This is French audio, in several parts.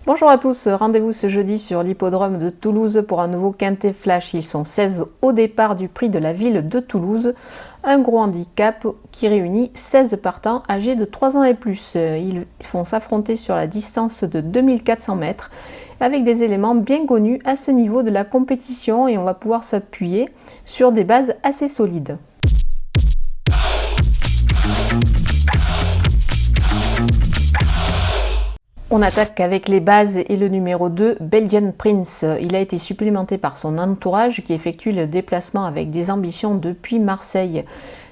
Bonjour à tous, rendez-vous ce jeudi sur l'hippodrome de Toulouse pour un nouveau quintet flash. Ils sont 16 au départ du prix de la ville de Toulouse. Un gros handicap qui réunit 16 partants âgés de 3 ans et plus. Ils vont s'affronter sur la distance de 2400 mètres avec des éléments bien connus à ce niveau de la compétition et on va pouvoir s'appuyer sur des bases assez solides. On attaque avec les bases et le numéro 2, Belgian Prince. Il a été supplémenté par son entourage qui effectue le déplacement avec des ambitions depuis Marseille.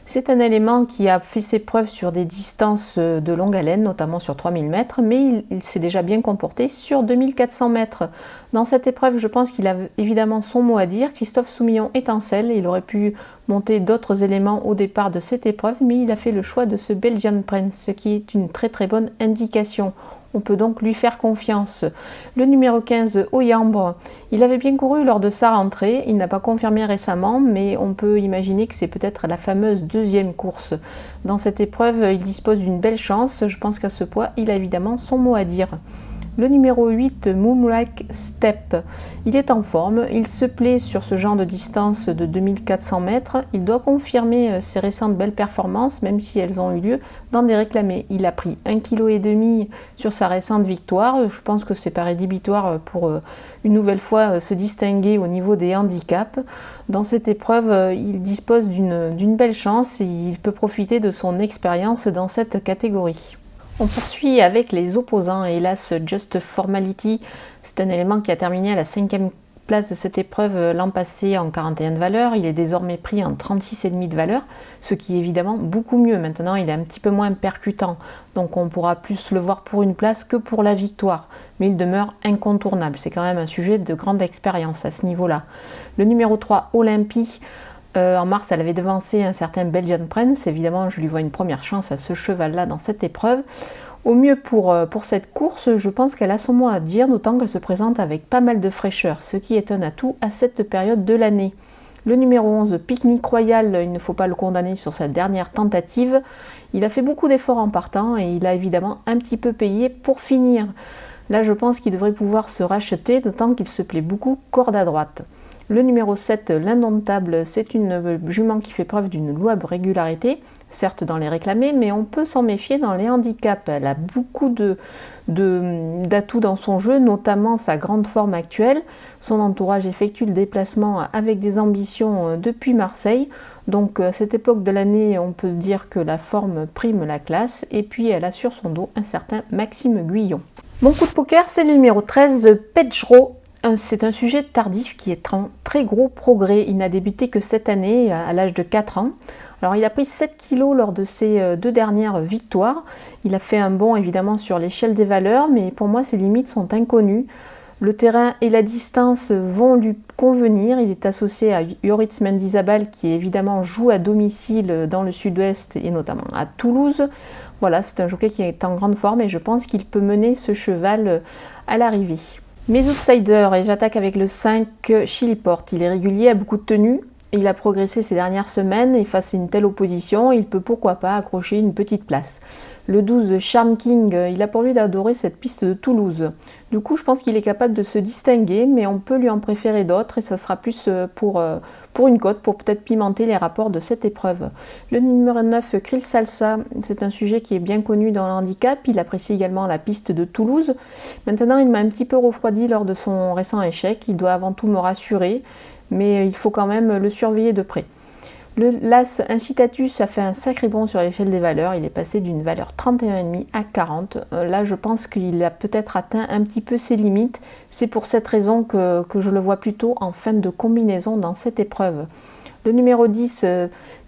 C'est un élément qui a fait ses preuves sur des distances de longue haleine, notamment sur 3000 mètres, mais il s'est déjà bien comporté sur 2400 mètres. Dans cette épreuve, je pense qu'il a évidemment son mot à dire. Christophe Soumillon étincelle, il aurait pu monter d'autres éléments au départ de cette épreuve, mais il a fait le choix de ce Belgian Prince, ce qui est une très bonne indication. On peut donc lui faire confiance. Le numéro 15, Oyambre, il avait bien couru lors de sa rentrée. Il n'a pas confirmé récemment, mais on peut imaginer que c'est peut-être la fameuse deuxième course. Dans cette épreuve, il dispose d'une belle chance. Je pense qu'à ce poids, il a évidemment son mot à dire. Le numéro 8, Moonlight Step, il est en forme, il se plaît sur ce genre de distance de 2400 mètres. Il doit confirmer ses récentes belles performances, même si elles ont eu lieu dans des réclamés. Il a pris 1,5 kg sur sa récente victoire. Je pense que c'est pas rédhibitoire pour une nouvelle fois se distinguer au niveau des handicaps. Dans cette épreuve, il dispose d'une belle chance et il peut profiter de son expérience dans cette catégorie. On poursuit avec les opposants, et hélas Just Formality, c'est un élément qui a terminé à la 5e place de cette épreuve l'an passé en 41 de valeur. Il est désormais pris en 36,5 de valeur, ce qui est évidemment beaucoup mieux. Maintenant, il est un petit peu moins percutant, donc on pourra plus le voir pour une place que pour la victoire. Mais il demeure incontournable, c'est quand même un sujet de grande expérience à ce niveau-là. Le numéro 3, Olympie, en mars, elle avait devancé un certain Belgian Prince. Évidemment, je lui vois une première chance à ce cheval-là dans cette épreuve. Au mieux pour cette course, je pense qu'elle a son mot à dire, d'autant qu'elle se présente avec pas mal de fraîcheur, ce qui est un atout à cette période de l'année. Le numéro 11, Picnic Royal, il ne faut pas le condamner sur sa dernière tentative. Il a fait beaucoup d'efforts en partant et il a évidemment un petit peu payé pour finir. Là, je pense qu'il devrait pouvoir se racheter, d'autant qu'il se plaît beaucoup corde à droite. Le numéro 7, l'Indomptable, c'est une jument qui fait preuve d'une louable régularité, certes dans les réclamés, mais on peut s'en méfier dans les handicaps. Elle a beaucoup d'atouts dans son jeu, notamment sa grande forme actuelle. Son entourage effectue le déplacement avec des ambitions depuis Marseille. Donc à cette époque de l'année, on peut dire que la forme prime la classe. Et puis elle a sur son dos un certain Maxime Guyon. Mon coup de poker, c'est le numéro 13, Pedro. C'est un sujet tardif qui est en très gros progrès. Il n'a débuté que cette année, à l'âge de 4 ans. Alors il a pris 7 kilos lors de ses 2 dernières victoires. Il a fait un bond évidemment sur l'échelle des valeurs, mais pour moi ses limites sont inconnues. Le terrain et la distance vont lui convenir. Il est associé à Yoritz Mendizabal qui évidemment joue à domicile dans le sud-ouest et notamment à Toulouse. Voilà, c'est un jockey qui est en grande forme et je pense qu'il peut mener ce cheval à l'arrivée. Mes outsiders, et j'attaque avec le 5, Chiliport. Il est régulier, a beaucoup de tenue. Il a progressé ces dernières semaines et face à une telle opposition, il peut pourquoi pas accrocher une petite place. Le 12, Charm King, il a pour lui d'adorer cette piste de Toulouse. Du coup, je pense qu'il est capable de se distinguer, mais on peut lui en préférer d'autres et ça sera plus pour une cote, pour peut-être pimenter les rapports de cette épreuve. Le numéro 9, Krill Salsa, c'est un sujet qui est bien connu dans le handicap. Il apprécie également la piste de Toulouse. Maintenant, il m'a un petit peu refroidi lors de son récent échec. Il doit avant tout me rassurer, mais il faut quand même le surveiller de près. L'As Incitatus a fait un sacré bond sur l'échelle des valeurs. Il est passé d'une valeur 31,5 à 40. Là, je pense qu'il a peut-être atteint un petit peu ses limites. C'est pour cette raison que je le vois plutôt en fin de combinaison dans cette épreuve. Le numéro 10,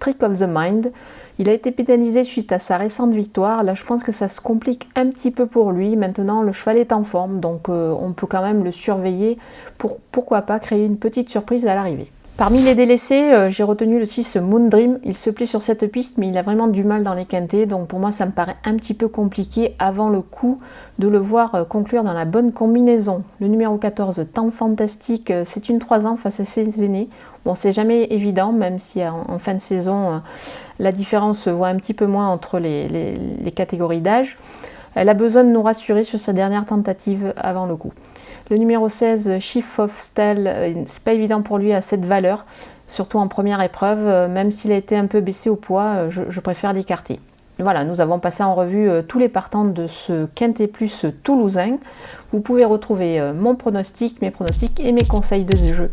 Trick of the Mind, il a été pénalisé suite à sa récente victoire. Là, je pense que ça se complique un petit peu pour lui. Maintenant, le cheval est en forme, donc on peut quand même le surveiller pour, pourquoi pas, créer une petite surprise à l'arrivée. Parmi les délaissés, j'ai retenu le 6 Moon Dream. Il se plaît sur cette piste, mais il a vraiment du mal dans les quintets. Donc pour moi, ça me paraît un petit peu compliqué avant le coup de le voir conclure dans la bonne combinaison. Le numéro 14, Temps Fantastique, c'est une 3 ans face à ses aînés. Bon, c'est jamais évident, même si en fin de saison, la différence se voit un petit peu moins entre les catégories d'âge. Elle a besoin de nous rassurer sur sa dernière tentative avant le coup. Le numéro 16, Chief of Style, c'est pas évident pour lui à cette valeur, surtout en première épreuve, même s'il a été un peu baissé au poids, je préfère l'écarter. Voilà, nous avons passé en revue tous les partants de ce Quintet Plus toulousain. Vous pouvez retrouver mon pronostic, mes pronostics et mes conseils de jeu.